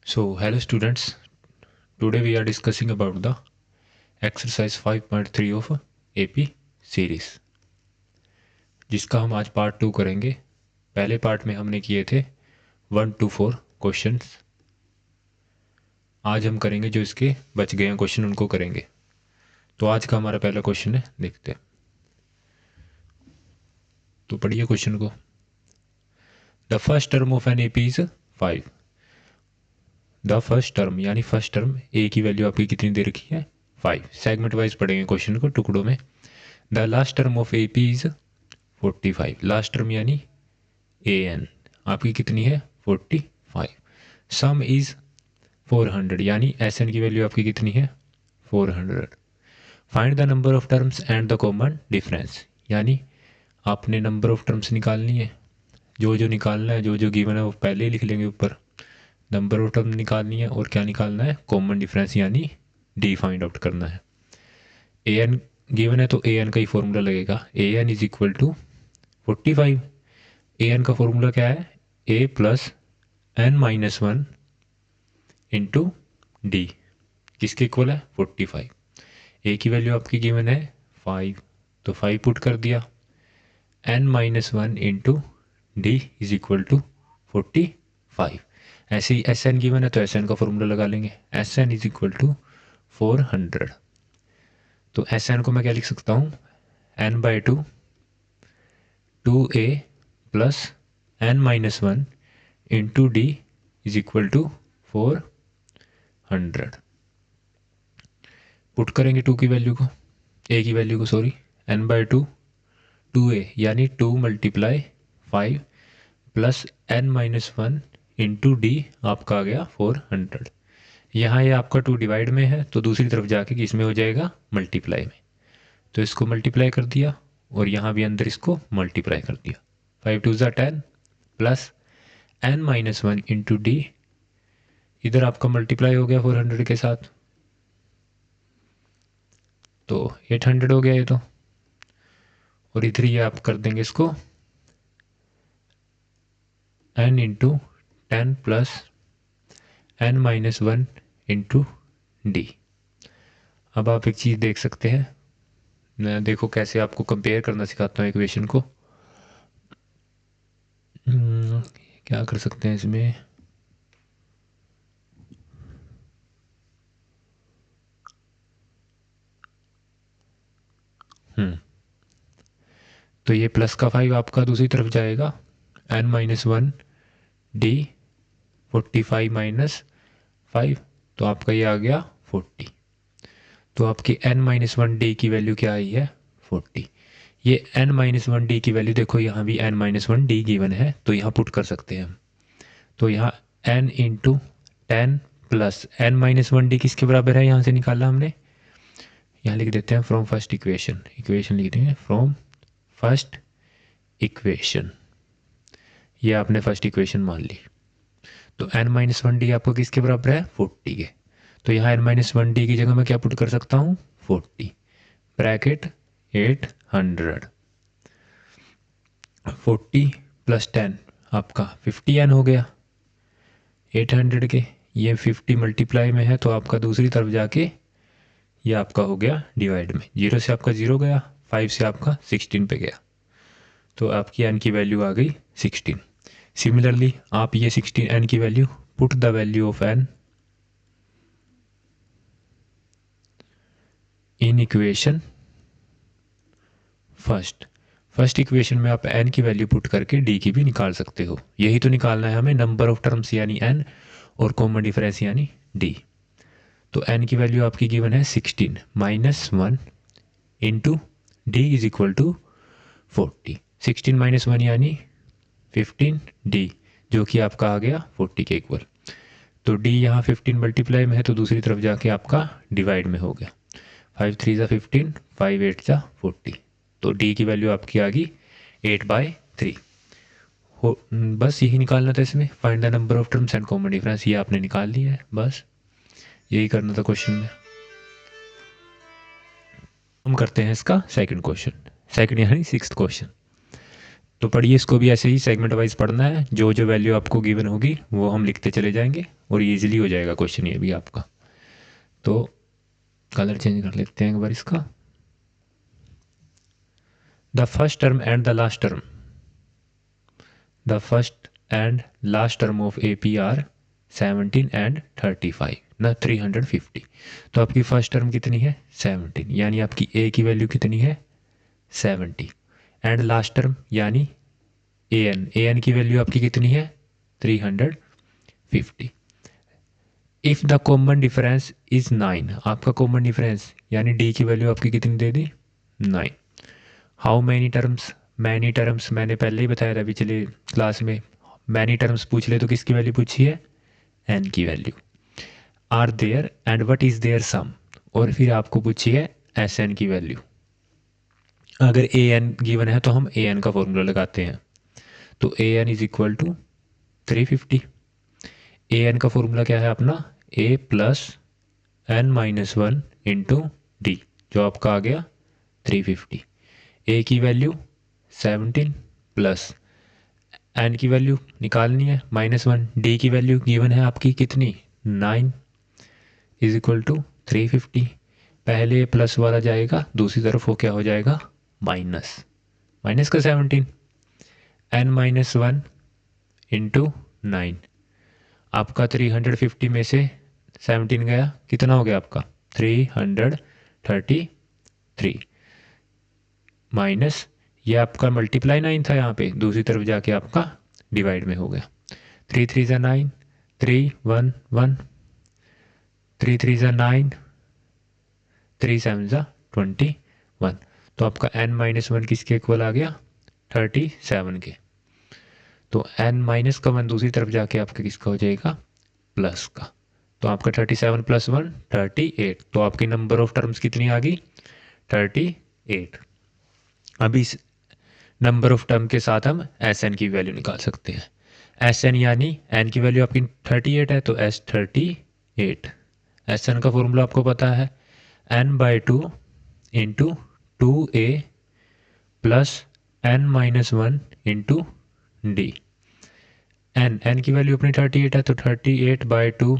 So, hello students. Today we are discussing about the exercise 5.3 of AP series, जिसका हम आज part 2 करेंगे। पहले पार्ट में हमने किए थे 1 to 4 क्वेश्चंस। आज हम करेंगे जो इसके बच गए हैं क्वेश्चन, उनको करेंगे। तो आज का हमारा पहला क्वेश्चन है, देखते हैं। तो पढ़िए क्वेश्चन को। The first term of an AP is 5। The first term यानी फर्स्ट टर्म ए की वैल्यू आपकी कितनी दे रखी है? 5। सेगमेंट वाइज पढ़ेंगे क्वेश्चन को, टुकड़ों में। The last term of AP is 45। Last term यानी AN आपकी कितनी है? 45। सम इज 400 यानी SN की वैल्यू आपकी कितनी है? 400। Find the number of terms and the common difference, यानी आपने नंबर ऑफ टर्म्स निकालनी है। जो जो निकालना है, जो जो गिवन है वो पहले ही लिख लेंगे ऊपर। नंबर ऑफ टर्म निकालनी है और क्या निकालना है? कॉमन डिफरेंस यानी D फाइंड आउट करना है। AN गिवन है तो AN का ही फॉर्मूला लगेगा। AN is equal to 45। AN का फॉर्मूला क्या है? A plus N-1 into D किसके इक्वल है? 45। A की वैल्यू आपकी गिवन है 5, तो 5 पुट कर दिया। N-1 into D is equal to 45। ऐसे ही SN गिवन है तो SN का फॉर्मूला लगा लेंगे। SN is equal to 400। तो SN को मैं क्या लिख सकता हूँ? N/2 2A plus N-1 into D is equal to 400। Put करेंगे 2 की वैल्यू को, A की वैल्यू को, सॉरी, N/2 2A यानी 2 multiply 5 plus N-1 into D आपका आ गया 400। यहाँ ये आपका 2 डिवाइड में है तो दूसरी तरफ जाके किस में हो जाएगा? मल्टीप्लाई में। तो इसको मल्टीप्लाई कर दिया और यहाँ भी अंदर इसको मल्टीप्लाई कर दिया। 5 2 ज़ा 10 प्लस N-1 इंटू D, इधर आपका मल्टीप्लाई हो गया 400 के साथ, तो 800 हो गया ये तो। और इधर ये आप कर देंगे इसको N into 10 plus N-1 into D। अब आप एक चीज़ देख सकते हैं, मैं देखो कैसे आपको कंपेयर करना सिखाता हूँ इक्वेशन को। क्या कर सकते हैं इसमें? तो ये प्लस का 5 आपका दूसरी तरफ जाएगा। N-1 D 45 माइनस 5, तो आपका ये आ गया 40। तो आपकी N-1 D की वैल्यू क्या आई है? 40। ये N-1 D की वैल्यू देखो, यहाँ भी N-1 D गिवन है तो यहाँ पुट कर सकते हैं हम। तो यहाँ N into 10 plus N-1 D किसके बराबर है? यहाँ से निकाला हमने, यहाँ लिख देते हैं फ्रॉम फर्स्ट इक्वेशन। इक्वेशन लिख देंगे फ्रॉम फर्स्ट इक्वेशन, ये आपने फर्स्ट इक्वेशन मान ली। तो N-1 D आपको किसके बराबर है? 40 के। तो यहाँ N-1 D की जगह मैं क्या पुट कर सकता हूँ? 40 ब्रैकेट 800। 40 प्लस 10 आपका 50N हो गया 800 के। ये 50 मल्टीप्लाई में है तो आपका दूसरी तरफ जाके ये आपका हो गया डिवाइड में। 0 से आपका 0 गया, 5 से आपका 16 पे गया, तो आपकी N की वैल्यू आ गई 16। सिमिलरली आप ये 16 N की value, put the value of N in equation first equation में आप N की वैल्यू पुट करके D की भी निकाल सकते हो। यही तो निकालना है हमें, नंबर ऑफ टर्म्स यानी N और कॉमन डिफरेंस यानी D। तो N की वैल्यू आपकी गिवन है 16 minus 1 into D is equal to 40। 16 minus 1 यानी 15 D, जो कि आपका आ गया 40 के इक्वल। तो D यहाँ 15 मल्टीप्लाई में है तो दूसरी तरफ जाके आपका डिवाइड में हो गया। 5 3 ज़ा 15, 5 8 ज़ा 40, तो D की वैल्यू आपकी आ गई 8/3। हो बस यही निकालना था इसमें, find the number of terms and common difference, ये आपने निकाल लिया है, बस यही करना था क्वेश्चन में। हम करते हैं इसका सेकंड क्वेश्चन, सेकंड यानी 6th क्वेश्चन। तो पढ़िए, इसको भी ऐसे ही सेगमेंट वाइज पढ़ना है, जो जो वैल्यू आपको गिवन होगी वो हम लिखते चले जाएंगे और ईजिली हो जाएगा क्वेश्चन ये भी आपका। तो कलर चेंज कर लेते हैं एक बार इसका। The first term and the last term, the first and last term of AP are 17 and 35 ना 350। तो आपकी फर्स्ट टर्म कितनी है 17, यानी आपकी A की वैल्यू कितनी है 70, एंड लास्ट टर्म यानी AN की वैल्यू आपकी कितनी है 350। If the common difference is 9, आपका कॉमन डिफरेंस यानी D की वैल्यू आपकी कितनी दे दी 9। How many terms, many terms मैंने पहले ही बताया था पिछले क्लास में, मैनी टर्म्स पूछ ले तो किसकी वैल्यू पूछी है N की value. Are there and what is there sum, और फिर आपको पूछी है SN की वैल्यू। अगर AN गिवन है तो हम AN का फॉर्मूला लगाते हैं, तो AN is equal to 350। AN का फॉर्मूला क्या है अपना A plus N-1 into D, जो आपका आ गया 350। A की वैल्यू 17 प्लस N की वैल्यू निकालनी है -1, D की वैल्यू गिवन है आपकी कितनी 9 इज इक्वल टू 350। पहले प्लस वाला जाएगा, दूसरी तरफ वो क्या हो जाएगा माइनस, माइनस का 17, N-1 इंटू 9। आपका 350 में से 17 गया, कितना हो गया आपका 333, माइनस ये आपका मल्टीप्लाई 9 था, यहाँ पे दूसरी तरफ जाके आपका डिवाइड में हो गया। 3 3 ज़ा 9, 3 1 1, 3 3 ज़ा 9, 3 7 ज़ा 21। तो आपका N-1 किसके इक्वल आ गया 37 के। तो N- का 1 दूसरी तरफ जाके आपका किसका हो जाएगा प्लस का। तो आपका 37 प्लस 1 38। तो आपकी नंबर ऑफ टर्म्स कितनी आ गई 38। अभी इस नंबर ऑफ टर्म के साथ हम SN की वैल्यू निकाल सकते हैं। SN यानी N की वैल्यू आपकी 38 है, तो S38। SN का फॉर्मूला आपको पता है N/2 into 2A plus N-1 into D। N की वैल्यू अपनी 38 है, तो 38/2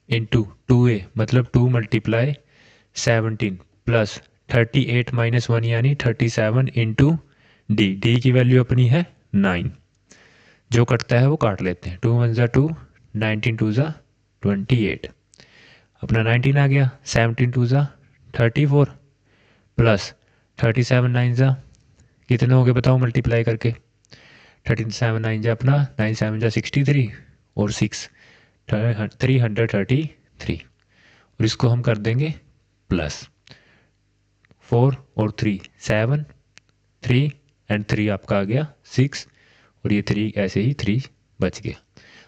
इंटू 2A मतलब 2 मल्टीप्लाई 17 प्लस 38 -1 यानी 37 इंटू D की वैल्यू अपनी है 9। जो कटता है वो काट लेते हैं, 2 1 ज़ा 2, 19 2 ज़ा 28, अपना 19 आ गया। 17 2 ज़ा 34 प्लस 37 9 ज़ा कितने हो गए बताओ मल्टीप्लाई करके, 37 9 ज़ा अपना 9 7 ज़ा 63 और 6 333, और इसको हम कर देंगे प्लस 4 और 3 7, 3 एंड 3 आपका आ गया 6, और ये 3 ऐसे ही 3 बच गया।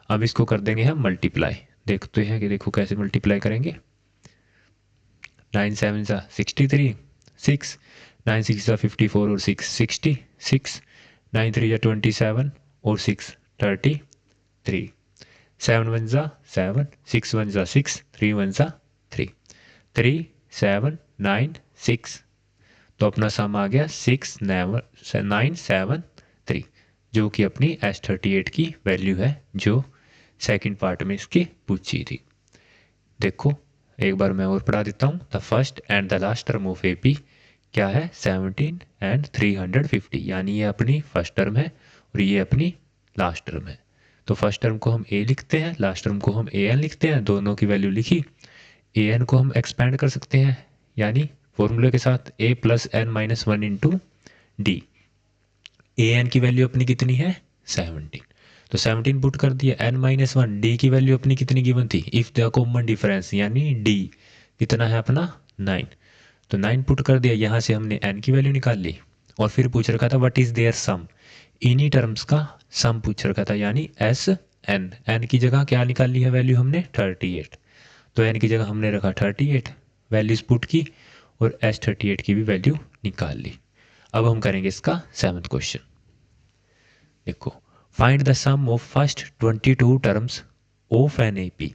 अब इसको कर देंगे हम मल्टीप्लाई, देखते हैं कि देखो कैसे मल्टीप्लाई करेंगे। 9 7 ज़ा 63, 6 9 6 ज़ा 54 और 6 60, 6 9 3 ज़ा 27 और 6 33, 7 1 ज़ा 7, 6 1 ज़ा 6, 3 1 ज़ा 3, 3 7 9 6। तो अपना सम आ गया 6 9 7 3, जो कि अपनी S38 की वैल्यू है, जो सेकंड पार्ट में इसकी पूछी थी। देखो एक बार मैं और पढ़ा देता हूँ। The first and the last term of AP क्या है 17 एंड 350, यानी ये अपनी फर्स्ट टर्म है और ये अपनी लास्ट टर्म है। तो फर्स्ट टर्म को हम A लिखते हैं, लास्ट टर्म को हम AN लिखते हैं, दोनों की वैल्यू लिखी। AN को हम एक्सपेंड कर सकते हैं, यानी फॉर्मूले के साथ A plus N-1 into D। AN की वैल्यू अपनी कितनी है 17, तो 17 पुट कर दिया। N-1 D की वैल्यू अपनी कितनी गिवन थी, इफ़ द कॉमन डिफरेंस यानी D कितना है अपना 9, तो 9 पुट कर दिया। यहाँ से हमने N की वैल्यू निकाल ली, और फिर पूछ रखा था व्हाट इज़ देयर सम, इन्हीं टर्म्स का सम पूछ रखा था, यानी SN की जगह क्या निकाल ली है वैल्यू हमने 38, तो N की जगह हमने रखा 38, वैल्यूज पुट की और S38 की भी वैल्यू निकाल ली। अब हम करेंगे इसका 7th क्वेश्चन। देखो, find the sum of first 22 terms of an AP,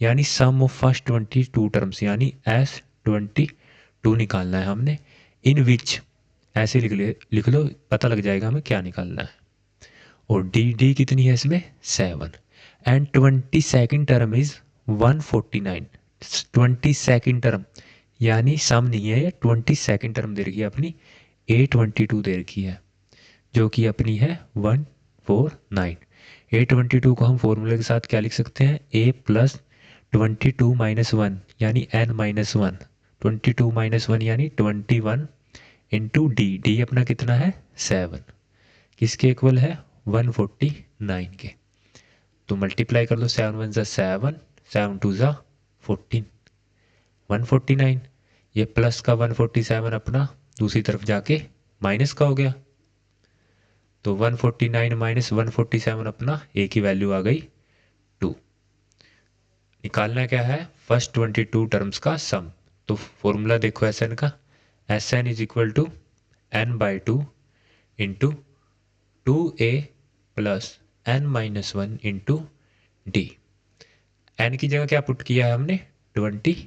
यानी सम ऑफ फर्स्ट 22 टर्म्स यानी S22 निकालना है हमने। इन विच ऐसे लिख लो, पता लग जाएगा हमें क्या निकालना है। और डी कितनी है इसमें 7 and 22nd term is 149। 22nd term यानी सम नहीं है, ये 22nd टर्म दे रखी है अपनी, A22 दे रखी है जो कि अपनी है 149। A22 को हम फॉर्मूले के साथ क्या लिख सकते हैं, A+22 - 1 यानी n-1, 22 - 1 यानी 21 इंटू डी अपना कितना है 7, किसके इक्वल है 149 के। तो मल्टीप्लाई कर लो, 7 × 1 = 7, 7 × 2 = 14, 149। ये प्लस का 147 अपना दूसरी तरफ जाके माइनस का हो गया, तो 149 - 147 अपना ए की वैल्यू आ गई 2। निकालना क्या है, फर्स्ट 22 टर्म्स का सम। तो फॉर्मूला देखो Sn का, Sn = n/2 into 2a + n-1 into D. N की जगह क्या पुट किया है हमने 22,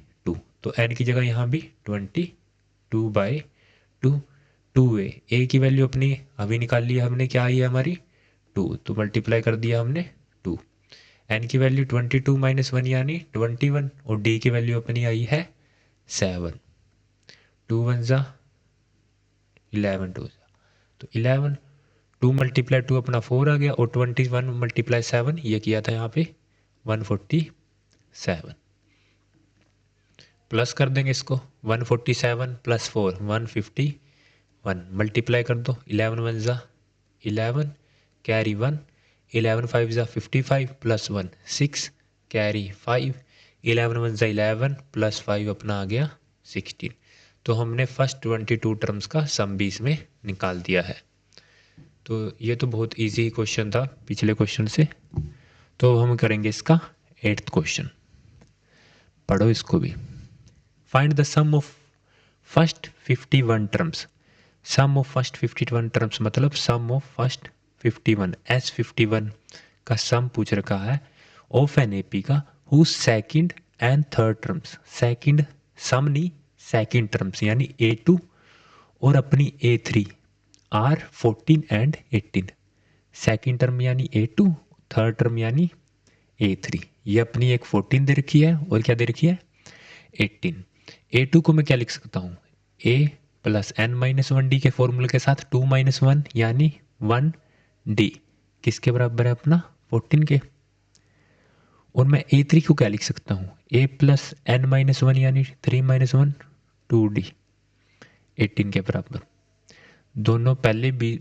तो एन की जगह यहाँ भी 22/2, 2a, ए की वैल्यू अपनी अभी निकाल लिया हमने, क्या आई है हमारी 2, तो मल्टीप्लाई कर दिया हमने 2। एन की वैल्यू 22 - 1 यानी 21 और डी की वैल्यू अपनी आई है 7, 2 × 1 = 11, 2 तो 11, 2 × 2 अपना 4 आ गया, और 21 × 7 ये किया था यहाँ पे 147। प्लस कर देंगे इसको, 147 + 4 151, मल्टीप्लाई कर दो, 11 × 1 = 11, कैरी 1, 11 × 5 = 55 + 1 6, कैरी 5, 11 × 1 = 11 + 5 अपना आ गया 16। तो हमने फर्स्ट 22 टर्म्स का सम भी इसमें निकाल दिया है। तो ये तो बहुत इजी क्वेश्चन था पिछले क्वेश्चन से। तो हम करेंगे इसका 8th क्वेश्चन, पढ़ो इसको भी। Find the sum of first 51 terms. Sum of first 51 terms मतलब सम ऑफ फर्स्ट 51, S51 का सम पूछ रखा है ऑफ एन AP का who second and third terms. Second सम नहीं, सेकंड टर्म्स यानी A2 और अपनी A3 are 14 and 18। Second term यानी A2, थर्ड टर्म यानी A3। ये अपनी एक 14 दे रखी है और क्या दे रखी है 18। A2 को मैं क्या लिख सकता हूँ, A + n-1d के फॉर्मूले के साथ 2 - 1 यानी 1d, किसके बराबर है अपना 14 के। और मैं A3 को क्या लिख सकता हूँ, A + n-1 यानी 3 - 1 2d, 18 के बराबर। दोनों पहले भी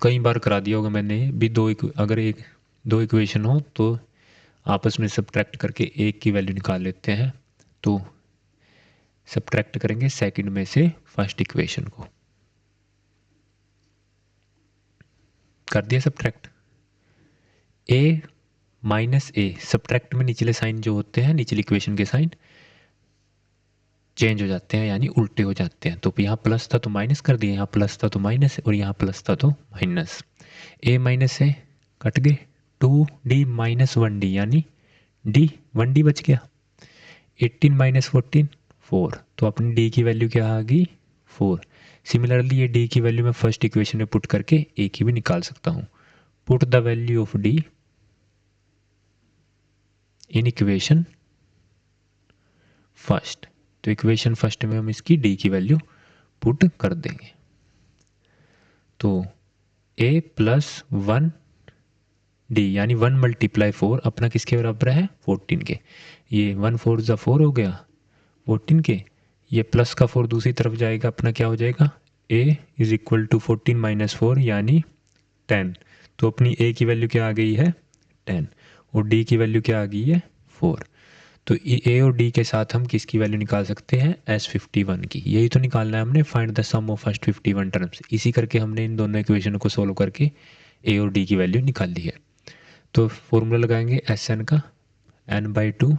कई बार करा दिया होगा मैंने भी, अगर दो इक्वेशन हो तो आपस में सब्ट्रैक्ट करके एक की वैल्यू निकाल लेते हैं। तो सब्ट्रैक्ट करेंगे सेकंड में से फर्स्ट इक्वेशन को, कर दिया सब्ट्रैक्ट। A - A, सब्ट्रैक्ट में निचले साइन जो होते हैं, निचली इक्वेशन के साइन चेंज हो जाते हैं यानी उल्टे हो जाते हैं। तो यहाँ प्लस था तो माइनस कर दिया, यहाँ प्लस था तो माइनस, और यहाँ प्लस था तो माइनस। A - A कट गए, 2d - 1d यानी d 1d बच गया। 18 - 14 4, तो अपनी d की वैल्यू क्या आ गई 4। सिमिलरली ये d की वैल्यू मैं फर्स्ट इक्वेशन में पुट करके a की भी निकाल सकता हूँ। Put the value of d in equation first, तो इक्वेशन फर्स्ट में हम इसकी d की वैल्यू पुट कर देंगे। तो a + 1d यानी 1 × 4 अपना किसके बराबर है 14 के। ये 1 4 = 4 हो गया 14 के, ये प्लस का 4 दूसरी तरफ जाएगा, अपना क्या हो जाएगा a = 14 - 4 यानी 10। तो अपनी a की वैल्यू क्या आ गई है 10 और d की वैल्यू क्या आ गई है 4। तो a और d के साथ हम किसकी वैल्यू निकाल सकते हैं S51 की। यही तो निकालना है हमने, find the sum of first 51 terms. इसी करके हमने इन दोनों इक्वेशन को सोल्व करके a और d की वैल्यू निकाल ली है। तो फॉर्मूला लगाएंगे Sn का, n/2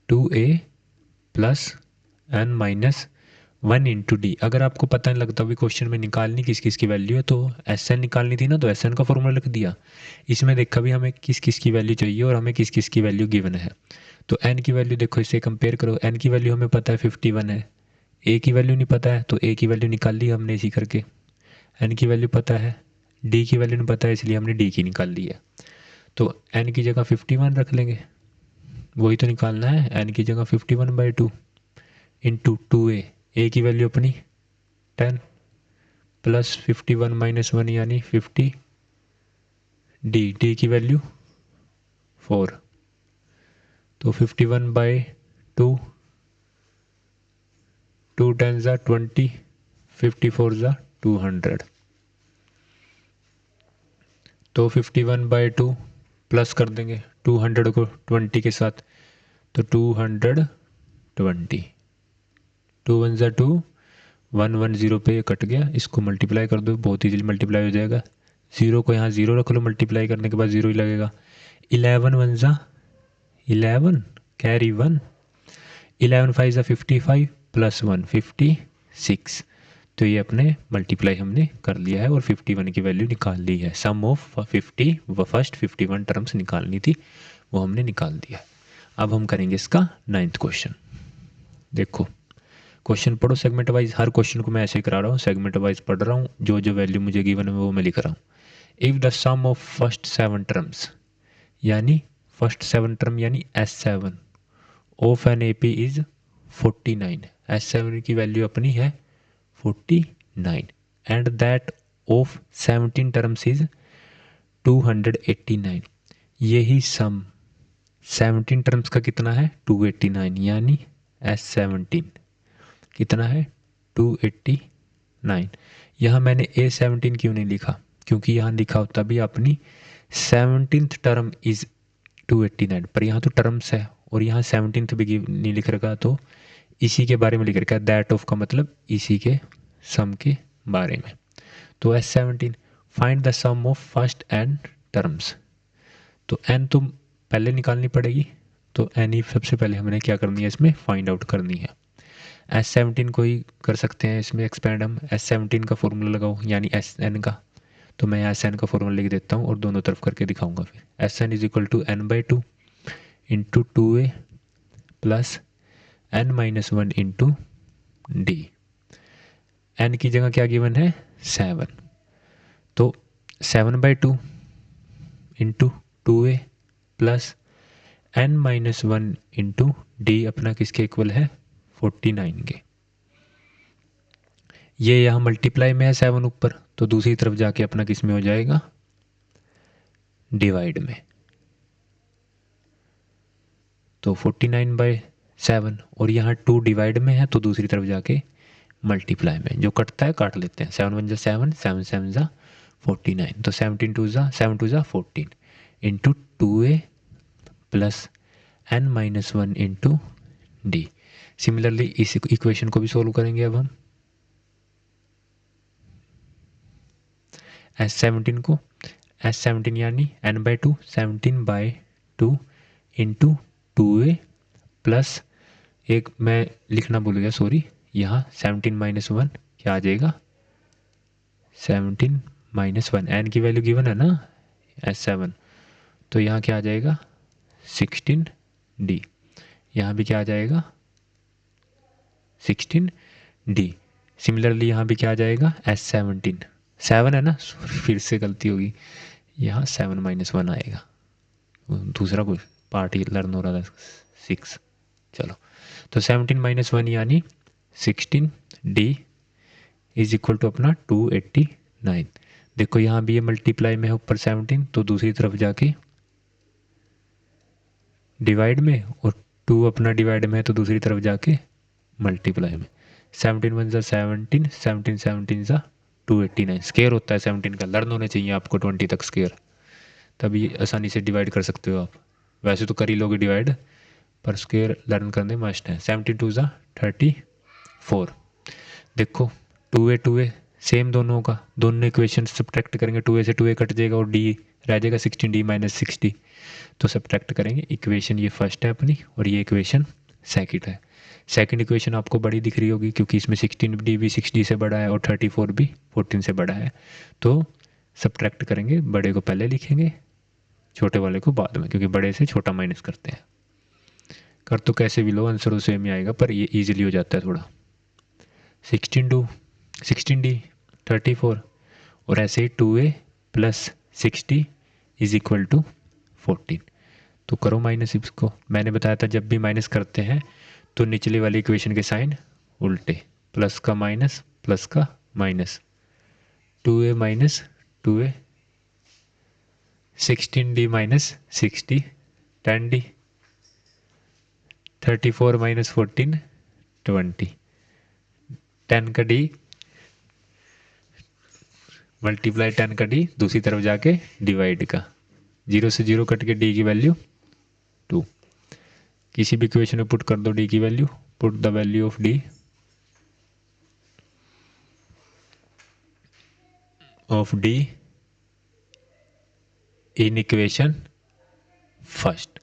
2a + n-1 into D. अगर आपको पता नहीं लगता भी क्वेश्चन में निकालनी किस किस की वैल्यू है, तो Sn निकालनी थी ना, तो Sn का फॉर्मूला लिख दिया। इसमें देखा भी हमें किस किस की वैल्यू चाहिए और हमें किस किस की वैल्यू गिवन है। तो n की वैल्यू देखो, इसे कंपेयर करो, n की वैल्यू हमें पता है 51 है, ए की वैल्यू नहीं पता है तो ए की वैल्यू निकाल ली हमने इसी करके, एन की वैल्यू पता है, डी की वैल्यू नहीं पता है इसलिए हमने डी की निकाल ली है। तो एन की जगह 51 रख लेंगे, वही तो निकालना है, एन की जगह 51/2 इंटू 2a, ए की वैल्यू अपनी 10 प्लस 51 - 1 यानी 50, डी की वैल्यू 4, तो 51/2, 2 10 20, 54 200, तो 51/2 प्लस कर देंगे 200 को 20 के साथ, तो 220, 2 1 2, 1 1 0 पे कट गया, इसको मल्टीप्लाई कर दो, बहुत ईजिली मल्टीप्लाई हो जाएगा। 0 को यहाँ 0 रख लो, मल्टीप्लाई करने के बाद 0 ही लगेगा। 11 1 11 कैरी 1, 11 5 55 प्लस 1 56, तो ये अपने मल्टीप्लाई हमने कर लिया है और 51 की वैल्यू निकाल ली है। सम ऑफ 50 व फर्स्ट 51 टर्म्स निकालनी थी, वो हमने निकाल दिया। अब हम करेंगे इसका 9th क्वेश्चन। देखो क्वेश्चन पढ़ो सेगमेंट वाइज, हर क्वेश्चन को मैं ऐसे ही करा रहा हूँ, सेगमेंट वाइज पढ़ रहा हूँ, जो जो वैल्यू मुझे गिवन है वो मैं लिख रहा हूँ। If the sum of first 7 terms, यानी फर्स्ट 7 टर्म यानी S7 of an AP is 49, S7 की वैल्यू अपनी है 49, and that of 17 terms is 289, यही सम 17 टर्म्स का कितना है 289, यानी S17 कितना है 289। यहाँ मैंने A17 क्यों नहीं लिखा, क्योंकि यहाँ लिखा होता भी अपनी 17th टर्म इज 289, पर यहाँ तो टर्म्स है और यहाँ 17th भी नहीं लिख रखा, तो इसी के बारे में लिख रखा है, दैट ऑफ का मतलब इसी के सम के बारे में। तो S17 find the sum of first N terms, तो एन तो पहले निकालनी पड़ेगी, तो एन ही सबसे पहले हमने क्या करनी है, इसमें फाइंड आउट करनी है। S17 को ही कर सकते हैं इसमें एक्सपेंड हम, S17 का फॉर्मूला लगाओ यानी Sn का, तो मैं यहाँ Sn का फॉर्मूला लिख देता हूँ और दोनों तरफ करके दिखाऊंगा फिर। Sn is equal to n/2 into 2a plus n-1 into D. n की जगह क्या गिवन है 7, तो 7/2 into 2a plus n-1 into D अपना किसके इक्वल है 49 के। ये यहाँ मल्टीप्लाई में है 7 ऊपर, तो दूसरी तरफ जाके अपना किस में हो जाएगा डिवाइड में, तो 49/7, और यहाँ 2 डिवाइड में है तो दूसरी तरफ जाके मल्टीप्लाई में, जो कटता है काट लेते हैं, 7 1 7, 7 7 49, तो 17 2 7 2 14 into 2a plus n-1 into D. Similarly इस इक्वेशन को भी सोल्व करेंगे अब हम। S17 को, S17 यानी n/2 17/2 इंटू 2a प्लस, एक मैं लिखना भूल गया सॉरी, यहाँ 17 - 1 क्या आ जाएगा 17 - 1, n की वैल्यू गिवन है ना S7, तो यहाँ क्या आ जाएगा 16d, यहाँ भी क्या आ जाएगा 16d। सिमिलरली यहाँ भी क्या आ जाएगा S17, 7 है ना, फिर से गलती होगी, यहाँ 7 - 1 आएगा, दूसरा कुछ पार्ट ही लर्न हो रहा था 6, चलो, तो 17 - 1 यानी 16d इज इक्वल टू अपना 289। देखो यहाँ भी ये मल्टीप्लाई में है ऊपर 17, तो दूसरी तरफ जाके डिवाइड में, और 2 अपना डिवाइड में है तो दूसरी तरफ जाके मल्टीप्लाई में। 17 1 17, 17 17 289, स्केयर होता है 17 का, लर्न होने चाहिए आपको 20 तक स्केयर, तभी आसानी से डिवाइड कर सकते हो आप, वैसे तो कर ही लोगे डिवाइड, पर स्केयर लर्न करने मस्ट है। 17 2 34, देखो 2a सेम दोनों का, दोनों इक्वेशन सब्ट्रैक्ट करेंगे, 2a से 2a कट जाएगा और d रह जाएगा 16d - 60, तो सब्ट्रैक्ट करेंगे। इक्वेशन ये फर्स्ट है अपनी और ये इक्वेशन सेकंड है। सेकंड इक्वेशन आपको बड़ी दिख रही होगी क्योंकि इसमें 16d भी 60 से बड़ा है और 34 भी 14 से बड़ा है, तो सब्ट्रैक्ट करेंगे, बड़े को पहले लिखेंगे छोटे वाले को बाद में, क्योंकि बड़े से छोटा माइनस करते हैं। कर तो कैसे भी लो आंसर तो सेम ही आएगा, पर ये ईजिली हो जाता है थोड़ा। 16D 34 और ऐसे ही 2A plus 60 is equal to 14। तो करो माइनस इसको। मैंने बताया था जब भी माइनस करते हैं तो निचले वाली इक्वेशन के साइन उल्टे, प्लस का माइनस प्लस का minus, 2A minus 2A, 16D minus 60, 10D, 34 minus 14 20, 10 का D मल्टीप्लाई 10 का D दूसरी तरफ जाके डिवाइड का, 0 से 0 कट के D की वैल्यू 2। किसी भी इक्वेशन में पुट कर दो D की value, put the value of D in equation first.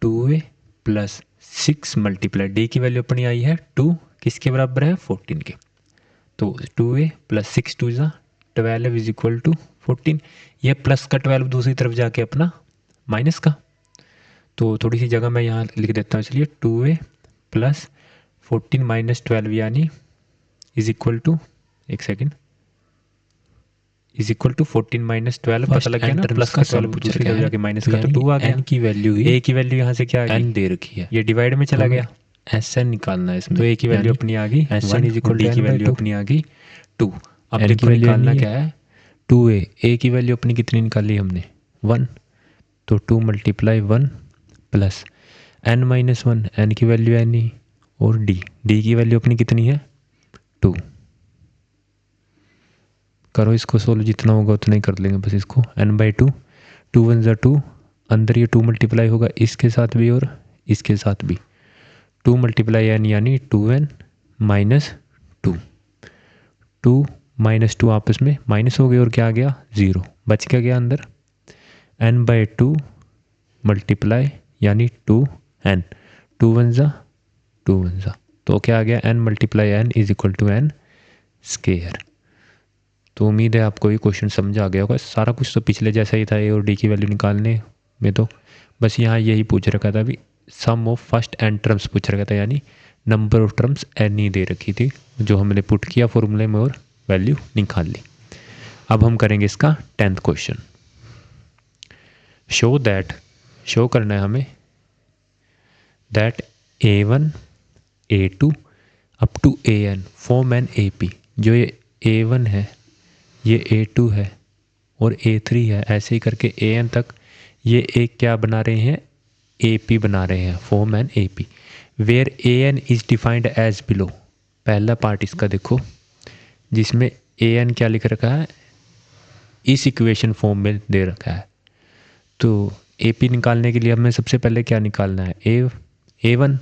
2A plus 6 multiply D की वैल्यू अपनी आई है 2, किसके बराबर है 14 के। तो 2A प्लस 6 2 ज़ा 12 इज इक्वल टू 14। यह प्लस का 12 दूसरी तरफ जाके अपना माइनस का, तो थोड़ी सी जगह मैं यहाँ लिख देता हूँ। इसलिए 2A प्लस 14 माइनस 12 यानी इज इक्वल टू, एक second, is equal to 14 minus 12 पता लग गया ना, प्लस का 12 दूसरी तरफ जाके माइनस का, तो 2 आ गया। की वैल्यू ही, ए की वैल्यू यहाँ से क्या आ गई, n दे रखी है, ये डिवाइड में चला गया, Sn निकालना है इसमें, तो ए की वैल्यू अपनी आ गई Sn is equal to D की वैल्यू अपनी आ गई 2। अब देखो निकालना क्या है 2A, ए की वैल्यू अपनी कितनी निकाली हमने 1, तो 2 multiply 1 plus n minus 1, n की वैल्यू n ही, और d की वैल्यू अपनी कितनी है 2। करो इसको सोल्व, जितना होगा उतना ही कर लेंगे बस इसको, n/2, 2 1 ज़ा 2, अंदर ये 2 मल्टीप्लाई होगा इसके साथ भी और इसके साथ भी, 2 मल्टीप्लाई n यानी 2n माइनस 2, 2 माइनस 2 आपस में माइनस हो गए और क्या आ गया 0, बच क्या गया अंदर, n/2 मल्टीप्लाई यानी 2n, 2 1 ज़ा 2 1 ज़ा, तो क्या आ गया n multiply n is equal to n square. तो उम्मीद है आपको ये क्वेश्चन समझ आ गया होगा। सारा कुछ तो पिछले जैसा ही था, ए और डी की वैल्यू निकालने में, तो बस यहाँ यही पूछ रखा था अभी, सम ऑफ फर्स्ट एन टर्म्स पूछ रखा था, यानी नंबर ऑफ टर्म्स एन ही दे रखी थी, जो हमने पुट किया फॉर्मूले में और वैल्यू निकाल ली। अब हम करेंगे इसका 10th क्वेश्चन। शो करना है हमें that A1 A2 up to AN form an AP, जो ये A1 है, ये A2 है और A3 है, ऐसे ही करके AN तक ये एक क्या बना रहे हैं AP बना रहे हैं, form an AP, where AN is defined as below. पहला पार्ट इसका देखो जिसमें AN क्या लिख रखा है, इस इक्वेशन फॉर्म में दे रखा है। तो AP निकालने के लिए हमें सबसे पहले क्या निकालना है, A1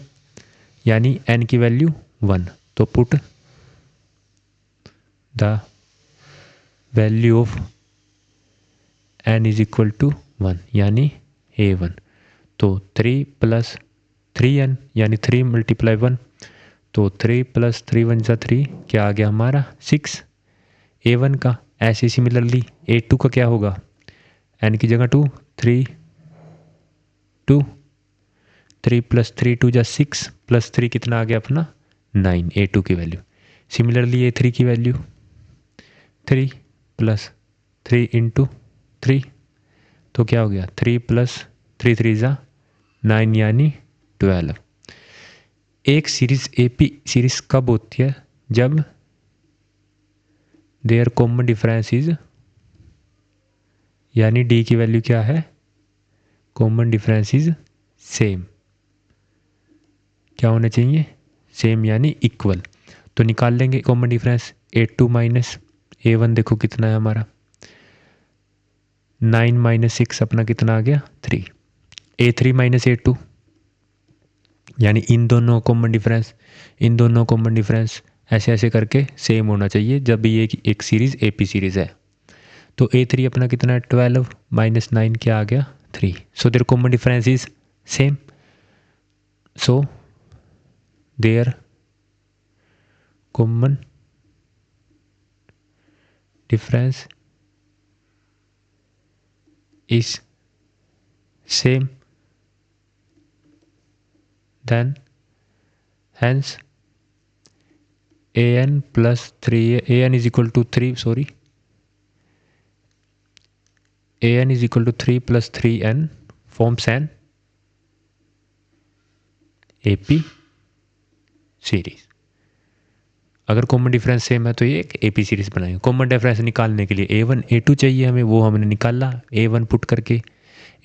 यानी N की वैल्यू 1, तो put the value of n is equal to 1 यानी A1, तो 3 प्लस 3n यानी 3 मल्टीप्लाई 1, तो 3 प्लस 3 1 ज़ा 3, क्या आ गया हमारा 6 A1 का। ऐसे सिमिलरली A2 का क्या होगा, n की जगह 2, 3 2, 3 प्लस 3 2 ज़ा 6 प्लस 3 कितना आ गया अपना 9, A2 की वैल्यू। सिमिलरली A3 की वैल्यू 3 प्लस 3 इंटू 3, तो क्या हो गया 3 प्लस 3 3 ज़ा 9 यानी 12। एक सीरीज AP सीरीज कब होती है, जब देयर कॉमन डिफरेंस इज, यानी D की वैल्यू क्या है, कॉमन डिफरेंस इज सेम, क्या होना चाहिए सेम यानी इक्वल। तो निकाल लेंगे common difference, A2 minus A1 देखो कितना है हमारा 9 माइनस 6 अपना कितना आ गया 3, A3 माइनस A2 यानी इन दोनों कॉमन डिफरेंस ऐसे ऐसे करके सेम होना चाहिए जब ये एक सीरीज AP सीरीज है। तो A3 अपना कितना है 12 माइनस 9 क्या आ गया 3, so there common difference is same, so there common difference is same, then hence a n plus 3 a n is equal to 3 sorry a n is equal to 3 plus 3n forms an A P series. अगर common difference same है तो ये एक A P series बनाएंगे। Common difference निकालने के लिए A1 A2 चाहिए हमें, वो हमने निकाला A1 पुट करके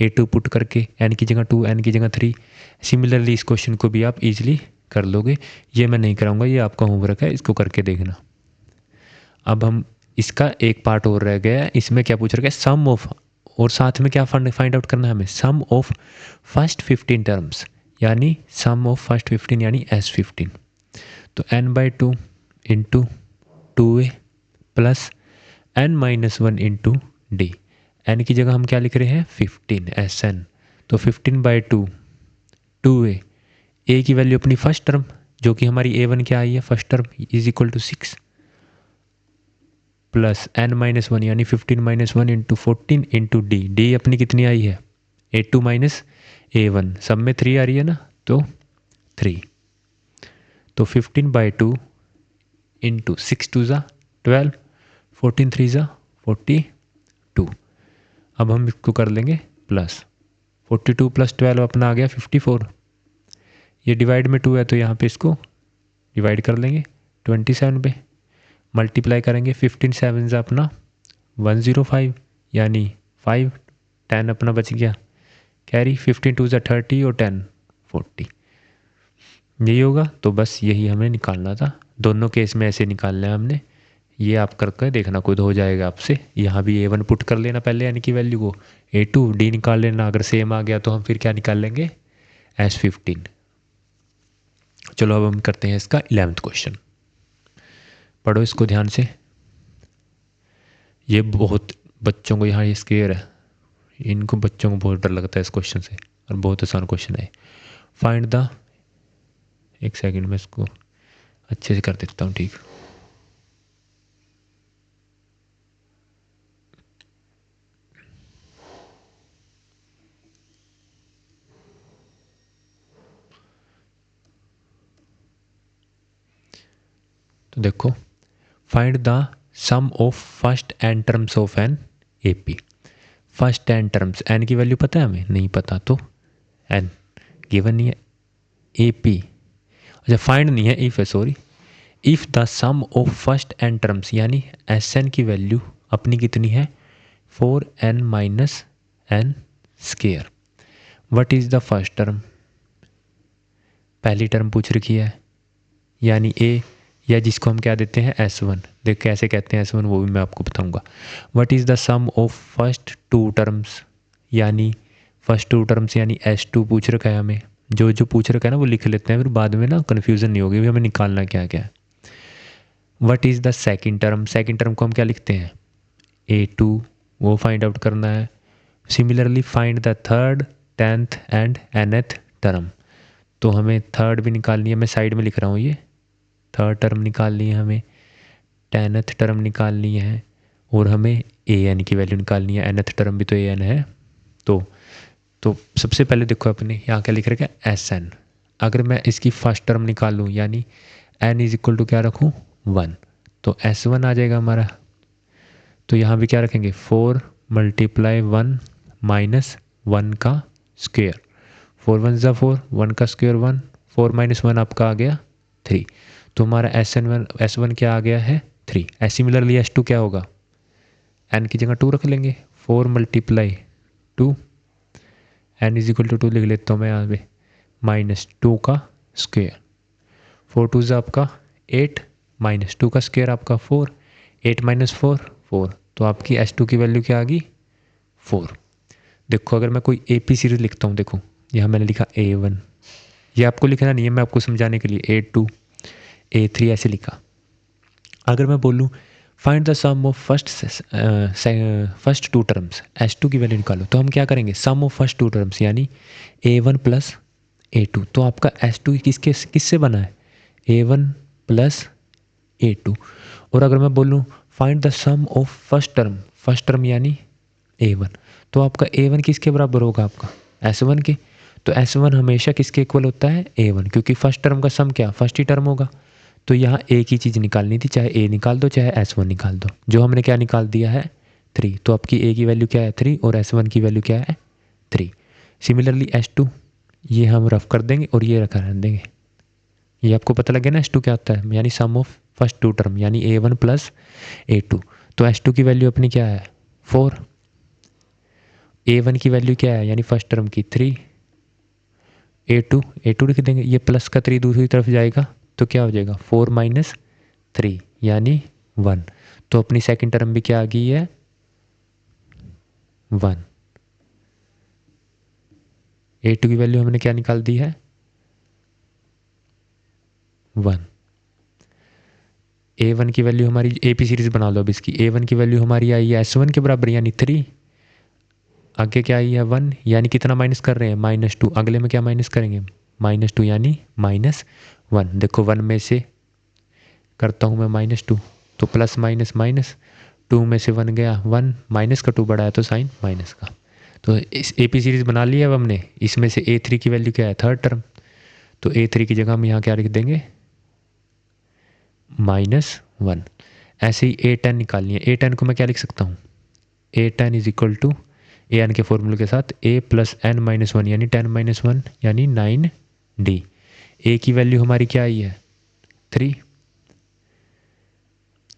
A2 पुट करके n की जगह 2 n की जगह 3। सिमिलरली इस क्वेश्चन को भी आप इजीली कर लोगे। ये मैं नहीं कराऊंगा, ये आपका होमवर्क है, इसको करके देखना। अब हम इसका एक पार्ट और रह गया है, इसमें क्या पूछ रखा है सम ऑफ, और साथ में क्या फाइंड आउट करना है हमें सम ऑफ फर्स्ट 15 टर्म्स, यानी सम ऑफ फर्स्ट 15 यानी S15। तो n/2 into 2a plus n-1 into D. N की जगह हम क्या लिख रहे हैं 15 Sn। तो 15/2 2a, ए की वैल्यू अपनी फर्स्ट टर्म जो कि हमारी A1 क्या आई है first term is equal to 6 plus n-1 यानी 15-1 इंटू 14 इंटू डी। डी अपनी कितनी आई है A2 माइनस A1, सब में 3 आ रही है ना, तो 3। तो 15/2 इंटू 6 2 ज़ा 12, 14 3 ज़ा 42। अब हम इसको कर लेंगे प्लस 42 प्लस 12 अपना आ गया 54। ये डिवाइड में 2 है तो यहाँ पे इसको डिवाइड कर लेंगे 27 पे, मल्टीप्लाई करेंगे 15 7 ज़ा अपना 105 यानी 5 10 अपना बच गया कैरी, 15 2 ज़ा 30 और 10 40 यही होगा। तो बस यही हमें निकालना था, दोनों केस में ऐसे निकालना है हमने। ये आप करके देखना, खुद हो जाएगा आपसे। यहाँ भी A1 पुट कर लेना पहले यानी कि वैल्यू को, A2 D निकाल लेना, अगर सेम आ गया तो हम फिर क्या निकाल लेंगे S15। चलो अब हम करते हैं इसका 11th क्वेश्चन। पढ़ो इसको ध्यान से, ये बहुत बच्चों को यहाँ ये स्केयर है, इनको बच्चों को बहुत डर लगता है इस क्वेश्चन से, और बहुत आसान क्वेश्चन है। फाइंड द, एक सेकंड में इसको अच्छे से कर देता हूँ, ठीक। तो देखो find the sum of first N terms of an A P. First N terms, n की वैल्यू पता है हमें, नहीं पता तो एन गिवन नहीं है, ए पी अच्छा फाइंड नहीं है, इफ है sorry, if the sum of first N terms यानी एस एन की वैल्यू अपनी कितनी है 4n minus n square. What is the first term, पहली टर्म पूछ रखी है यानी ए, या जिसको हम क्या देते हैं S1। देख कैसे कहते हैं S1 वो भी मैं आपको बताऊंगा। What is the sum of first 2 terms, यानी फर्स्ट 2 टर्म्स यानी S2 पूछ रखा है हमें। जो जो पूछ रखा है ना वो लिख लेते हैं, फिर बाद में ना कन्फ्यूज़न नहीं होगी, हमें निकालना क्या क्या है। What is the second term, second term को हम क्या लिखते हैं A2, वो फाइंड आउट करना है। Similarly find the third 10th and nth term, तो हमें थर्ड भी निकालनी है, मैं साइड में लिख रहा हूँ, ये थर्ड टर्म निकालनी है हमें, 10th टर्म निकालनी है, और हमें an की वैल्यू निकालनी है, nth टर्म भी तो an है। तो सबसे पहले देखो अपने यहाँ क्या लिख रखा है Sn। अगर मैं इसकी फर्स्ट टर्म निकालूँ यानी n इज इक्वल टू क्या रखूँ 1, तो S1 आ जाएगा हमारा। तो यहाँ भी क्या रखेंगे 4 मल्टीप्लाई 1 माइनस 1 का स्क्वेयर, 4 1 ज़ा 4, 1 का स्क्वेयर 1, 4 माइनस 1 आपका आ गया 3। तो हमारा S1 क्या आ गया है 3। सिमिलरली S2 क्या होगा, n की जगह 2 रख लेंगे, 4 multiply 2, n is equal to 2 लिख लेता हूँ मैं यहाँ पे, माइनस 2 का स्क्वेयर, 4 2 ज़ा आपका 8 माइनस 2 का स्क्वेयर आपका 4, 8 माइनस 4 4, तो आपकी S2 की वैल्यू क्या आ गई 4। देखो अगर मैं कोई AP सीरीज लिखता हूँ, देखो यहाँ मैंने लिखा A1, ये आपको लिखना नहीं है, मैं आपको समझाने के लिए A2 A3 ऐसे लिखा। अगर मैं बोलूँ find the sum of first 2 terms, S2 की वैल्यू निकालो, तो हम क्या करेंगे सम ऑफ फर्स्ट 2 टर्म्स यानी A1 प्लस A2। तो आपका S2 किससे बना है A1 प्लस A2। और अगर मैं बोलूँ find the sum of first term यानी A1, तो आपका A1 किसके बराबर होगा आपका S1 के। तो S1 हमेशा किसके इक्वल होता है A1, क्योंकि फर्स्ट टर्म का सम क्या फर्स्ट ही टर्म होगा। तो यहाँ एक ही चीज़ निकालनी थी, चाहे ए निकाल दो चाहे S1 निकाल दो। जो हमने क्या निकाल दिया है 3, तो आपकी ए की वैल्यू क्या है 3 और S1 की वैल्यू क्या है 3। सिमिलरली S2 ये हम रफ कर देंगे और ये रखा रहने देंगे। ये आपको पता लगे ना S2 क्या होता है, यानी सम ऑफ फर्स्ट टू टर्म यानी A1 प्लस A2। तो S2 की वैल्यू अपनी क्या है 4, A1 की वैल्यू क्या है यानी फर्स्ट टर्म की 3, A2 लिख देंगे, ये प्लस का 3 दूसरी तरफ जाएगा तो क्या हो जाएगा 4 माइनस 3 यानी 1। तो अपनी सेकंड टर्म भी क्या आ गई है 1। A2 की वैल्यू हमने क्या निकाल दी है 1। A1 की वैल्यू हमारी AP सीरीज बना लो अब इसकी। A1 की वैल्यू हमारी आई है S1 के बराबर यानी 3, आगे क्या आई है 1 यानी कितना माइनस कर रहे हैं -2। अगले में क्या माइनस करेंगे -2 यानी -1। देखो 1 में से करता हूँ मैं -2 तो प्लस माइनस माइनस, 2 में से 1 गया 1, माइनस का 2 बड़ा है तो साइन माइनस का। तो इस AP सीरीज बना ली है अब हमने। इसमें से A3 की वैल्यू क्या है थर्ड टर्म, तो A3 की जगह हम यहाँ क्या लिख देंगे -1। ऐसे ही A10 निकालनी है। A10 को मैं क्या लिख सकता हूँ A10 is equal to AN के फॉर्मूले के साथ A प्लस N माइनस 1 यानी 10 माइनस 1 यानी 9D। A की वैल्यू हमारी क्या आई है 3,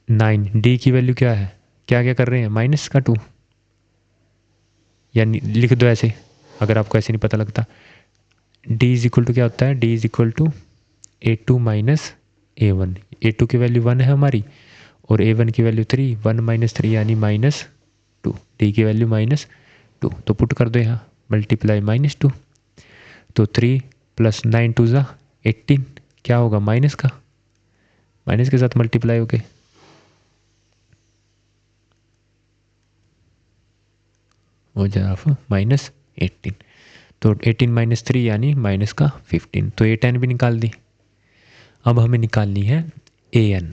9D की वैल्यू क्या है, क्या क्या कर रहे हैं माइनस का 2 यानी लिख दो ऐसे अगर आपको ऐसे नहीं पता लगता। D इज इक्वल टू क्या होता है, D is equal to A2 minus A1। A2 की वैल्यू 1 है हमारी और A1 की वैल्यू 3, 1 माइनस 3 यानी -2, D की वैल्यू -2। तो पुट कर दो यहाँ मल्टीप्लाई -2, तो 3 प्लस 9 2 ज़ा 18, क्या होगा माइनस का, माइनस के साथ मल्टीप्लाई होके हो जाए -18। तो 18 माइनस 3 यानी माइनस का 15। तो A10 भी निकाल दी। अब हमें निकालनी है AN।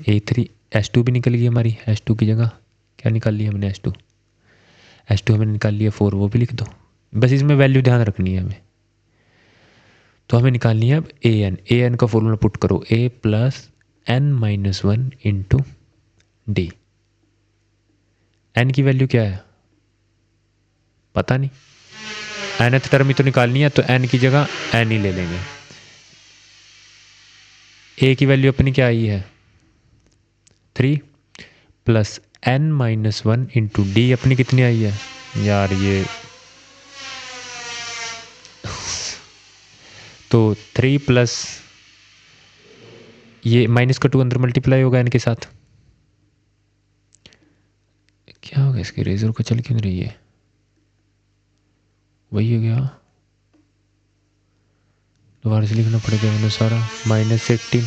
A3 S2 भी निकल गई हमारी, S2 की जगह क्या निकाल ली हमने S2 हमने निकाल लिया 4, वो भी लिख दो। बस इसमें वैल्यू ध्यान रखनी है हमें। तो हमें निकालनी है अब AN का फॉर्मूला पुट करो A plus N minus 1 into D। N की वैल्यू क्या है पता नहीं, nth टर्म ही तो निकालनी है तो N की जगह N ही ले लेंगे। A की वैल्यू अपनी क्या आई है 3 plus N minus 1 into D अपनी कितनी आई है यार ये तो 3 प्लस ये माइनस का 2 अंदर मल्टीप्लाई होगा N के साथ। क्या होगा इसके रेजर को चल क्यों नहीं रही है, वही हो गया, दोबारा से लिखना पड़ेगा मैंने सारा। -18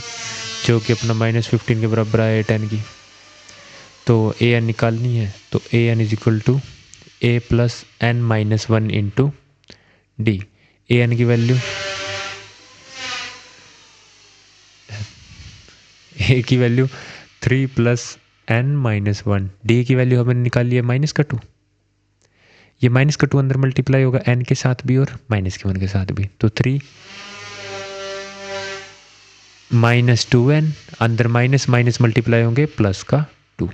जो कि अपना -15 के बराबर आया 10 की। तो AN निकालनी है तो AN is equal to A plus N minus 1 into D। AN की वैल्यू A की value 3 plus N minus 1, D की वैल्यू हमने निकाल लिया माइनस का 2। ये माइनस का 2 अंदर मल्टीप्लाई होगा N के साथ भी और माइनस के 1 के साथ भी, तो 3 माइनस 2N अंदर माइनस माइनस मल्टीप्लाई होंगे प्लस का 2।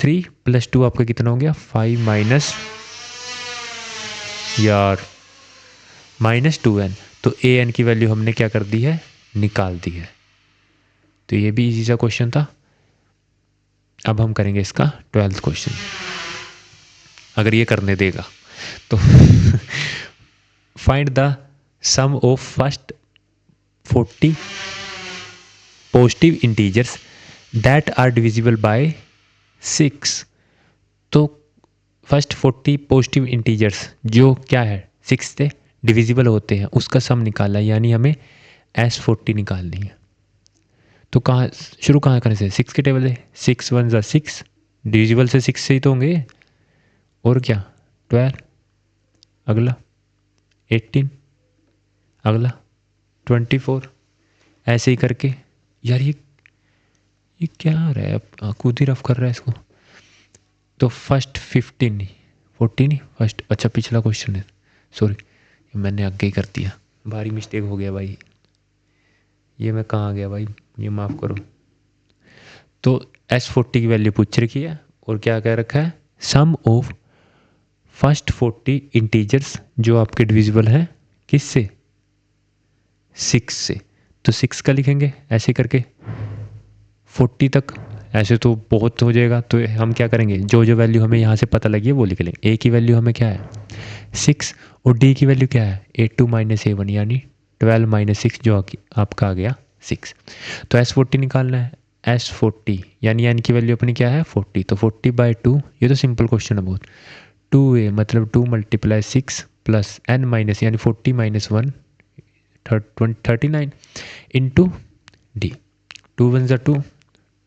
3 प्लस 2 आपका कितना हो गया 5 माइनस यार -2N। तो AN की वैल्यू हमने क्या कर दी है निकाल दी है। तो ये भी इजी सा क्वेश्चन था। अब हम करेंगे इसका 12th क्वेश्चन, अगर ये करने देगा तो find the sum of first 40 positive integers that are divisible by 6। तो फर्स्ट 40 पॉजिटिव इंटीजर्स जो क्या है 6 से डिविजिबल होते हैं उसका सम निकाला, यानी हमें S40 निकालनी है। तो कहाँ शुरू कहाँ करने से 6 के टेबल है, 6 1 ज़ा 6, डिविजिबल से 6 से ही तो होंगे, और क्या 12, अगला 18, अगला 24, ऐसे ही करके। यार ये क्या आ रहा है, अब खुद ही रफ कर रहा है इसको। तो फर्स्ट 15 14 ही फर्स्ट, अच्छा पिछला क्वेश्चन है, सॉरी मैंने आगे ही कर दिया, भारी मिस्टेक हो गया भाई। ये मैं कहाँ आ गया भाई, ये माफ़ करो। तो S40 की वैल्यू पूछ रखी है और क्या कह रखा है, सम ऑफ फर्स्ट 40 इंटीजर्स जो आपके डिविजिबल हैं किससे, 6 से। तो 6 का लिखेंगे ऐसे करके 40 तक, ऐसे तो बहुत हो जाएगा। तो हम क्या करेंगे, जो जो वैल्यू हमें यहाँ से पता लगी है वो लिख लेंगे। ए की वैल्यू हमें क्या है 6 और डी की वैल्यू क्या है A2 - A1 यानी 12 - 6 जो आपका आ गया 6। तो S40 निकालना है, S40 यानी n की वैल्यू अपनी क्या है 40। तो 40/2, ये तो सिंपल क्वेश्चन है बहुत। 2a मतलब 2 × 6 प्लस n माइनस यानी 40 - 1 39 इंटू डी। 2 × 1 = 2,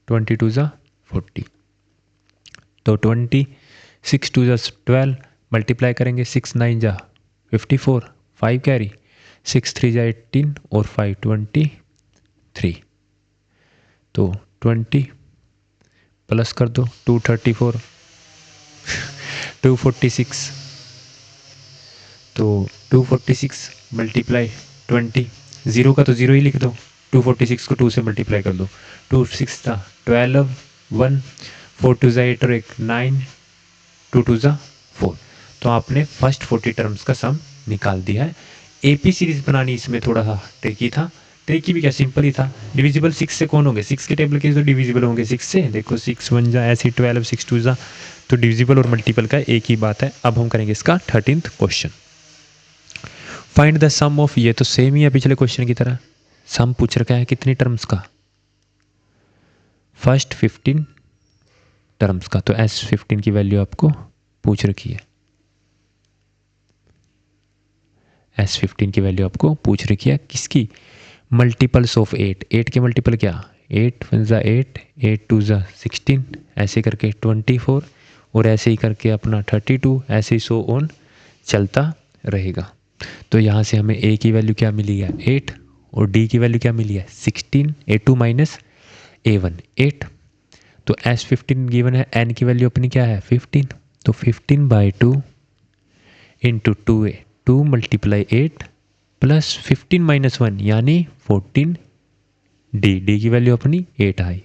22 × 40। तो 26 2 × 12 मल्टीप्लाई करेंगे, 6 9 × 54, 5 कैरी, 6 3 × 18 और 5 23। तो 20 प्लस कर दो 234 246। तो 246 मल्टीप्लाई 20, 0 का तो 0 ही लिख दो, 246 को 2 से मल्टीप्लाई कर दो। 2 6 था 12, 1 4 2 ज़ा 8 और 1 9, 2 2 ज़ा 4। तो आपने फर्स्ट 40 टर्म्स का सम निकाल दिया है। AP सीरीज बनानी इसमें थोड़ा सा ट्रिकी था, ट्रिकी भी क्या सिंपल ही था। डिविजिबल 6 से कौन होंगे, 6 के टेबल के तो डिविजिबल होंगे 6 से। देखो 6 1 ज़ा ऐसे 12, 6 2 ज़ा, तो डिविजिबल और मल्टीपल का एक ही बात है। अब हम करेंगे इसका 13th question, find the sum of. ये तो सेम ही है पिछले क्वेश्चन की तरह, सम पूछ रखा है कितनी टर्म्स का, फर्स्ट 15 टर्म्स का। तो S15 की वैल्यू आपको पूछ रखी है, S15 की वैल्यू आपको पूछ रखी है किसकी, मल्टीपल्स ऑफ 8। 8 के मल्टीपल क्या, 8 1 ज़ा 8, 8 2 ज़ा 16, ऐसे करके 24 और ऐसे ही करके अपना 32, ऐसे ही सो ऑन चलता रहेगा। तो यहाँ से हमें A की वैल्यू क्या मिली है 8 और D की वैल्यू क्या मिली है 16, A2 - A1 8। तो S15 गिवन है, N की वैल्यू अपनी क्या है 15। तो 15/2 इंटू 2a, 2 × 8 प्लस 15 - 1 यानी 14 D की वैल्यू अपनी 8 आई।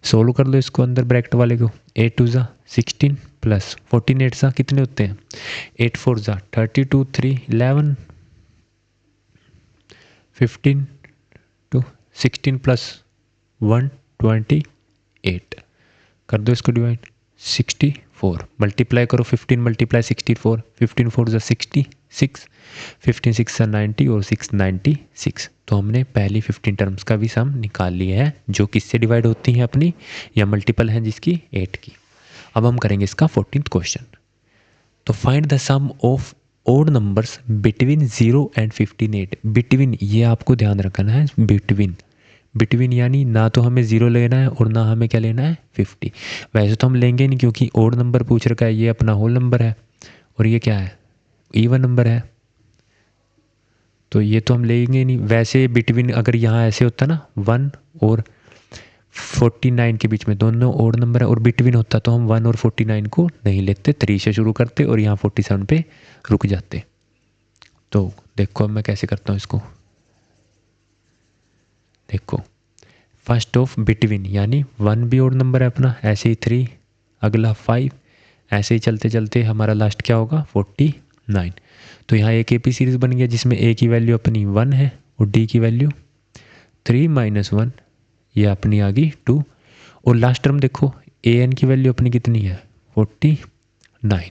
सोल्व कर लो इसको अंदर ब्रैकेट वाले को, 8 2 ज़ा 16 प्लस 14 8 ज़ा कितने होते हैं 8 4 ज़ा 32 3 11 15 2 16 प्लस 1 28। कर दो इसको डिवाइड, 64 मल्टीप्लाई करो, 15 × 64, 15 4 ज़ा 66, 15 6 ज़ा 90 और 6 96। तो हमने पहली 15 टर्म्स का भी सम निकाल लिया है, जो किससे डिवाइड होती हैं अपनी, या मल्टीपल हैं जिसकी 8 की। अब हम करेंगे इसका 14th क्वेश्चन। तो find the sum of odd numbers between 0 and 15। Between, ये आपको ध्यान रखना है, बिटवीन बिटवीन यानी ना तो हमें 0 लेना है और ना हमें क्या लेना है 50। वैसे तो हम लेंगे नहीं क्योंकि ओड नंबर पूछ रखा है, ये अपना होल नंबर है और ये क्या है इवन नंबर है, तो ये तो हम लेंगे नहीं। वैसे बिटवीन अगर यहाँ ऐसे होता ना 1 और 49 के बीच में दोनों ओड नंबर है और बिटवीन होता तो हम 1 और 49 को नहीं लेते, 3 से शुरू करते और यहाँ 47 पे रुक जाते। तो देखो अब मैं कैसे करता हूँ इसको, देखो फर्स्ट ऑफ बिटवीन यानी 1 भी ओड नंबर है अपना, ऐसे ही 3, अगला 5, ऐसे ही चलते चलते हमारा लास्ट क्या होगा 49। तो यहाँ एक AP सीरीज बन गया जिसमें A की वैल्यू अपनी 1 है और D की वैल्यू 3 - 1, ये अपनी आ गई 2। और लास्ट टर्म देखो AN की वैल्यू अपनी कितनी है 49।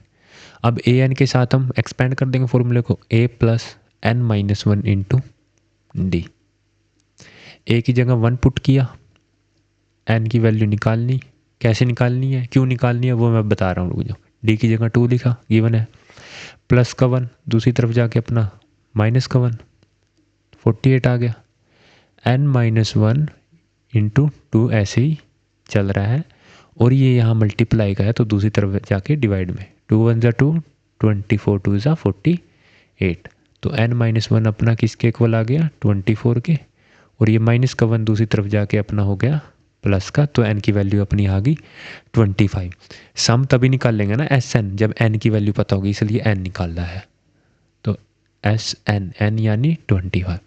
अब AN के साथ हम एक्सपेंड कर देंगे फॉर्मूले को, A + n - 1 into D। A की जगह 1 पुट किया, N की वैल्यू निकालनी, कैसे निकालनी है क्यों निकालनी है वो मैं बता रहा हूँ, रुक जाओ। D की जगह 2 लिखा, गिवन है, प्लस का 1 दूसरी तरफ जाके अपना माइनस का 1, 48 आ गया। n - 1 इंटू 2 ऐसे ही चल रहा है और ये यहाँ मल्टीप्लाई का है तो दूसरी तरफ जाके डिवाइड में, 2 1 ज़ा 2, 24 2 ज़ा 48। तो n - 1 अपना किसके इक्वल आ गया 24 के, और ये माइनस का 1 दूसरी तरफ जाके अपना हो गया प्लस का, तो n की वैल्यू अपनी आ गई 25। सम तभी निकाल लेंगे ना SN जब n की वैल्यू पता होगी, इसलिए n निकाल रहा है। तो SN n यानी 25।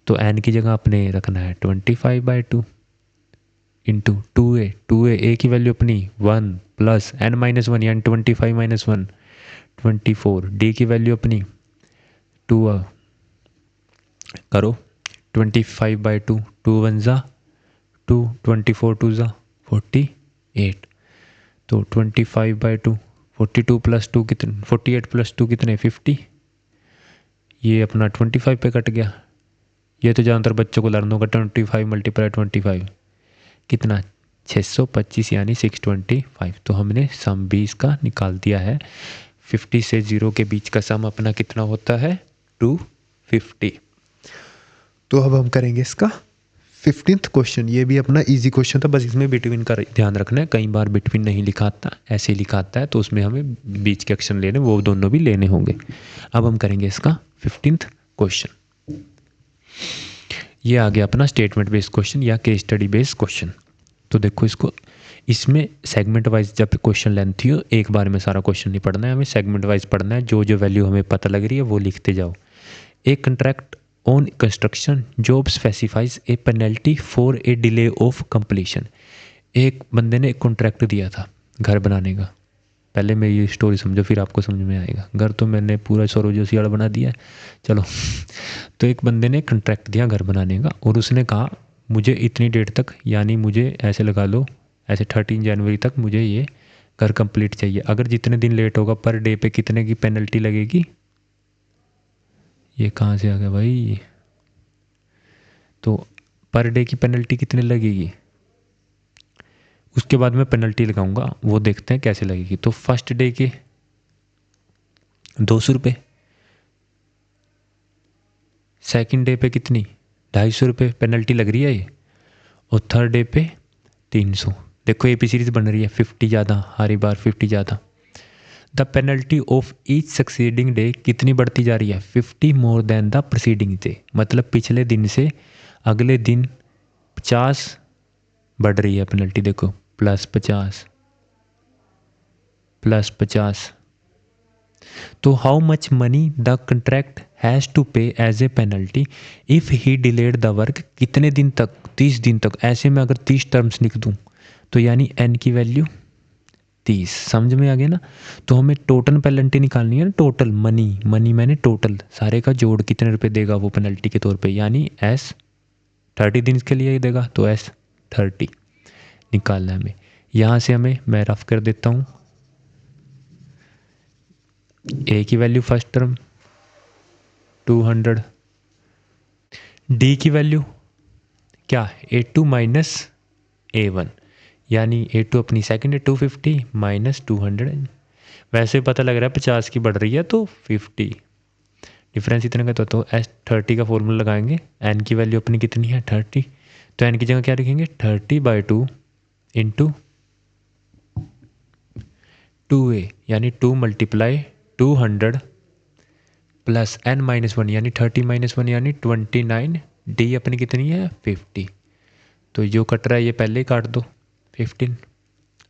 तो n की जगह अपने रखना है 25/2 इंटू 2a a की वैल्यू अपनी 1 प्लस n-1 यानी 25 - 1 24। d की वैल्यू अपनी 2 करो 25/2 2 1 ज़ा 2 24 2 ज़ा 48। तो 25/2 42 + 2 कितने 48 + 2 कितने 50। ये अपना 25 पे कट गया। ये तो ज़्यादातर बच्चों को लर्न होगा 25 × 25 कितना 625 यानी 625। तो हमने सम 20 का निकाल दिया है। 50 से 0 के बीच का सम अपना कितना होता है 250। तो अब हम करेंगे इसका 15th क्वेश्चन। ये भी अपना इजी क्वेश्चन था, बस इसमें बिटवीन का ध्यान रखना है। कई बार बिटवीन नहीं लिखाता, ऐसे लिखाता है, तो उसमें हमें बीच के अक्षर लेने, वो दोनों भी लेने होंगे। अब हम करेंगे इसका 15th क्वेश्चन। ये आ गया अपना स्टेटमेंट बेस्ड क्वेश्चन या केस स्टडी बेस्ड क्वेश्चन। तो देखो इसको, इसमें सेगमेंट वाइज जब क्वेश्चन लेंथी हो, एक बार में सारा क्वेश्चन नहीं पढ़ना है, हमें सेगमेंट वाइज पढ़ना है। जो जो वैल्यू हमें पता लग रही है वो लिखते जाओ। एक contract on construction job specifies A penalty for a delay of completion. एक बंदे ने एक कॉन्ट्रैक्ट दिया था घर बनाने का। पहले मैं ये स्टोरी समझो, फिर आपको समझ में आएगा। घर तो मैंने पूरा सौरजोशी वाला बना दिया है, चलो। तो एक बंदे ने कॉन्ट्रैक्ट दिया घर बनाने का, और उसने कहा मुझे इतनी डेट तक, यानी मुझे ऐसे लगा लो, ऐसे 13 जनवरी तक मुझे ये घर कंप्लीट चाहिए। अगर जितने दिन लेट होगा पर डे पे कितने की पेनल्टी लगेगी। ये कहाँ से आ गया भाई। तो पर डे की पेनल्टी कितने लगेगी, उसके बाद मैं पेनल्टी लगाऊंगा, वो देखते हैं कैसे लगेगी। तो फर्स्ट डे के 200 रुपये, सेकंड डे पे कितनी 250 रुपये पेनल्टी लग रही है ये, और थर्ड डे पे 300। देखो AP सीरीज बन रही है, 50 ज़्यादा हर बार 50 ज़्यादा। The penalty of each succeeding day कितनी बढ़ती जा रही है 50 more than the preceding day. मतलब पिछले दिन से अगले दिन 50 बढ़ रही है पेनल्टी। देखो +50 +50। तो how much money the contract has to pay as a penalty if he delayed the work. कितने दिन तक 30 दिन तक। ऐसे में अगर 30 टर्म्स लिख दूँ तो यानी n की वैल्यू 30। समझ में आ गया ना। तो हमें टोटल पेनल्टी निकालनी है ना, टोटल मनी मैंने टोटल सारे का जोड़ कितने रुपए देगा वो पेनल्टी के तौर पे, यानी S 30 दिन के लिए देगा, तो S 30 निकालना है हमें। यहाँ से हमें मैं रफ कर देता हूँ। A की वैल्यू फर्स्ट टर्म 200, D की वैल्यू क्या A2 - A1, यानी A2 अपनी सेकंड है 250 - 200। वैसे पता लग रहा है 50 की बढ़ रही है तो 50 डिफरेंस इतने का। तो S 30 का फॉर्मूला लगाएंगे। n की वैल्यू अपनी कितनी है 30, तो n की जगह क्या लिखेंगे 30/2 इंटू 2a, यानी 2 × 200 प्लस n-1 यानी 30 - 1 यानी 29। d अपनी कितनी है 50। तो जो कट रहा है ये पहले ही काट दो 15।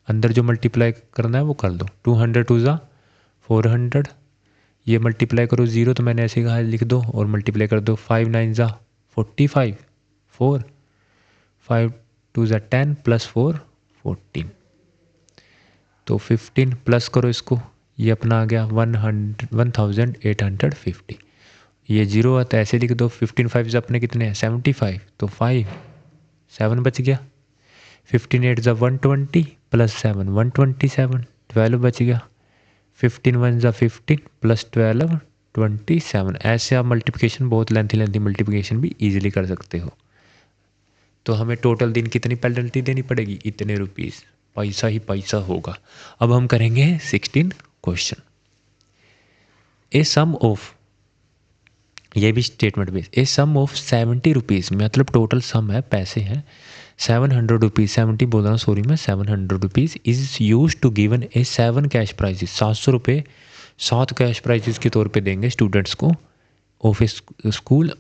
अंदर जो मल्टीप्लाई करना है वो कर दो। 200 2 ज़ा 400, ये मल्टीप्लाई करो 0 तो मैंने ऐसे कहा लिख दो, और मल्टीप्लाई कर दो 5 9 ज़ा 45 4 5 2 ज़ा 10 + 4 14। तो 15 प्लस करो इसको, ये अपना आ गया 1850। ये 0 आता है ऐसे लिख दो। 15 5 ज़ा अपने कितने हैं 75, तो 5 7 बच गया। 15 8 ज़ा 120 + 7 127 12 बच गया। 15 1 ज़ा 15 + 12 27। ऐसे आप मल्टीप्लिकेशन बहुत लेंथी मल्टीप्लिकेशन भी इजीली कर सकते हो। तो हमें टोटल दिन कितनी पेनल्टी देनी पड़ेगी, इतने रुपीज़, पैसा ही पैसा होगा। अब हम करेंगे 16 क्वेश्चन। ए सम ऑफ, ये भी statement base, a sum of 70 rupees, मतलब टोटल सम है पैसे हैं 700 रुपीज़, 70 बोल रहा हूँ सॉरी मैं, 700 rupees is use to given a 7 cash prizes. 700 रुपये 7 कैश प्राइजेज के तौर पे देंगे स्टूडेंट्स को of school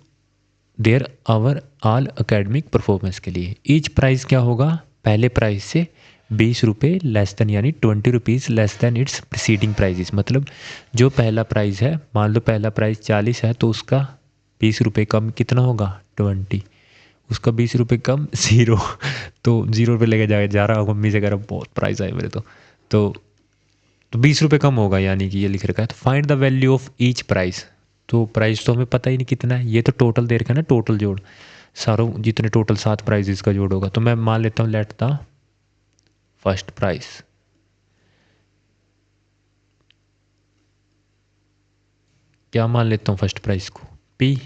their overall academic performance के लिए। ईच प्राइस क्या होगा, पहले प्राइस से 20 रुपये लेस दैन, यानी 20 rupees less than its preceding prizes. मतलब जो पहला प्राइस है, मान लो पहला प्राइस 40 है तो उसका ₹20 कम कितना होगा 20, उसका 20 रुपये कम 0, तो 0 रुपये लेके जा रहा हूँ मम्मी से कह रहा बहुत प्राइस आए मेरे तो 20 रुपये कम होगा, यानी कि ये लिख रखा है। तो find the value of each price, तो प्राइस तो हमें पता ही नहीं कितना है, ये तो टोटल दे रखा है ना, टोटल जोड़ सारों जितने टोटल 7 प्राइजेस का जोड़ होगा। तो मैं मान लेता हूँ लेट द फर्स्ट प्राइस, क्या मान लेता हूँ फर्स्ट प्राइस को P,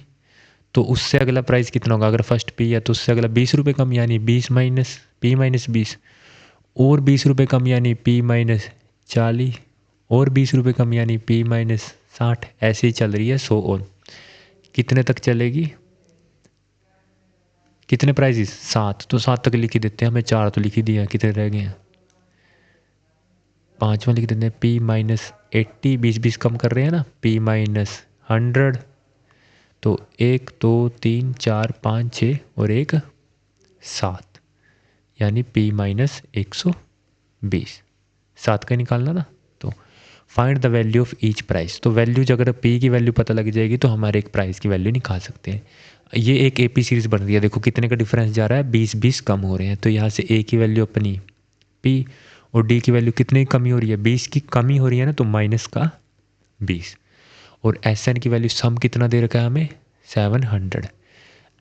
तो उससे अगला प्राइस कितना होगा, अगर फर्स्ट P है तो उससे अगला 20 रुपये कम, यानी 20 माइनस P माइनस 20, और 20 रुपये कम यानी P माइनस 40, और 20 रुपये कम यानी P माइनस 60, ऐसे ही चल रही है 100 और कितने तक चलेगी, कितने प्राइजेस 7, तो 7 तक लिख ही देते हैं, हमें 4 तो लिख ही दिया, कितने रह गए हैं 5वां लिख देते हैं P माइनस 80, 20 कम कर रहे हैं ना, P माइनस 100, तो 1 2 3 4 5 6 और 1 7, यानी P माइनस 120, 7 का निकालना ना। तो find the value of each price, तो वैल्यू अगर P की वैल्यू पता लग जाएगी तो हमारे एक प्राइस की वैल्यू निकाल सकते हैं। ये एक AP सीरीज़ बन रही है, देखो कितने का डिफरेंस जा रहा है, 20 कम हो रहे हैं, तो यहाँ से A की वैल्यू अपनी P और D की वैल्यू कितने की कमी हो रही है, 20 की कमी हो रही है ना, तो माइनस का 20, और SN की वैल्यू सम कितना दे रखा है हमें 700,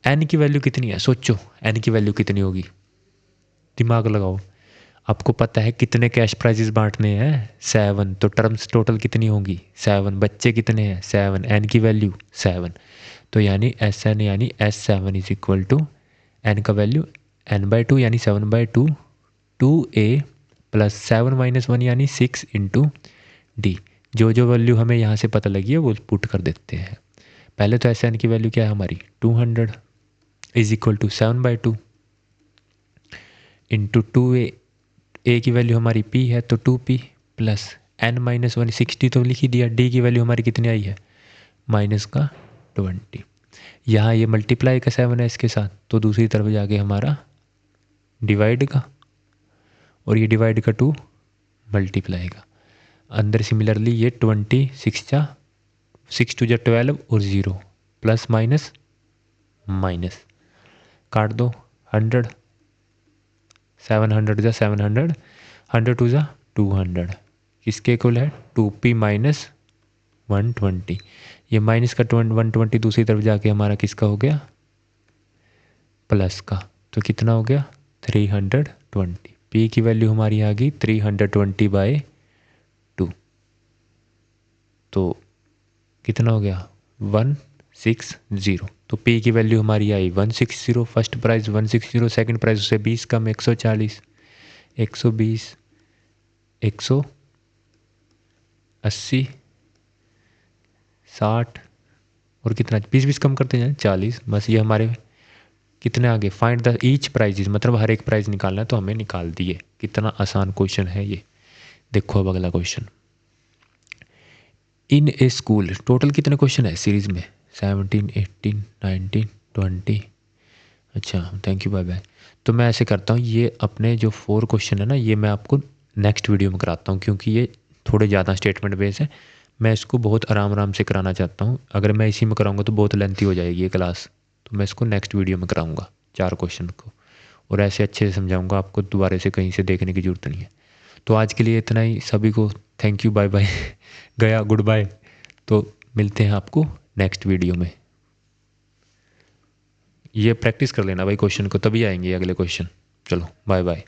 N की वैल्यू कितनी है, सोचो N की वैल्यू कितनी होगी, दिमाग लगाओ, आपको पता है कितने कैश प्राइजेस बांटने हैं 7, तो टर्म्स टोटल कितनी होंगी 7, बच्चे कितने हैं 7, N की वैल्यू 7, तो यानी SN यानी S7 is equal to N का वैल्यू N/2 यानी 7/2 2A प्लस 7 माइनस 1 यानी 6 इंटू D, जो वैल्यू हमें यहाँ से पता लगी है वो पुट कर देते हैं। पहले तो SN की वैल्यू क्या है हमारी 200 is equal to 7/2 into 2A, A की वैल्यू हमारी P है तो 2P प्लस N माइनस 1 60 तो लिख ही दिया, D की वैल्यू हमारी कितनी आई है माइनस का 20, यहाँ ये मल्टीप्लाई का 7 है इसके साथ, तो दूसरी तरफ जाके हमारा डिवाइड का, और ये डिवाइड का 2 मल्टीप्लाई का, अंदर सिमिलरली ये 20 6 2 12 और 0 प्लस माइनस माइनस काट दो 100 700 700 100 2 200, किसके इक्वल है 2P माइनस 120, ये माइनस का 120 दूसरी तरफ जाके हमारा किसका हो गया प्लस का, तो कितना हो गया 320, P की वैल्यू हमारी आ गई 320/2, तो कितना हो गया 160, तो P की वैल्यू हमारी आई 160, फर्स्ट प्राइस 160, सेकंड प्राइस उससे 20 कम 140 120 180 60 और कितना 20 कम करते जाए 40, बस ये हमारे कितने आगे फाइंड द ईच प्राइजेस, मतलब हर एक प्राइस निकालना है, तो हमें निकाल दिए, कितना आसान क्वेश्चन है ये। देखो अब अगला क्वेश्चन, इन ए स्कूल, टोटल कितने क्वेश्चन है सीरीज में 17 18 19 20, अच्छा थैंक यू बाय बाय। तो मैं ऐसे करता हूँ, ये अपने जो 4 क्वेश्चन है ना ये मैं आपको नेक्स्ट वीडियो में कराता हूँ, क्योंकि ये थोड़े ज़्यादा स्टेटमेंट बेस है, मैं इसको बहुत आराम से कराना चाहता हूँ, अगर मैं इसी में कराऊंगा तो बहुत लेंथी हो जाएगी ये क्लास, तो मैं इसको नेक्स्ट वीडियो में कराऊंगा 4 क्वेश्चन को, और ऐसे अच्छे से समझाऊंगा, आपको दोबारा से कहीं से देखने की ज़रूरत नहीं है। तो आज के लिए इतना ही, सभी को थैंक यू बाय बाय गया गुड बाय, तो मिलते हैं आपको नेक्स्ट वीडियो में। ये प्रैक्टिस कर लेना भाई क्वेश्चन को, तभी आएंगे अगले क्वेश्चन। चलो बाय बाय।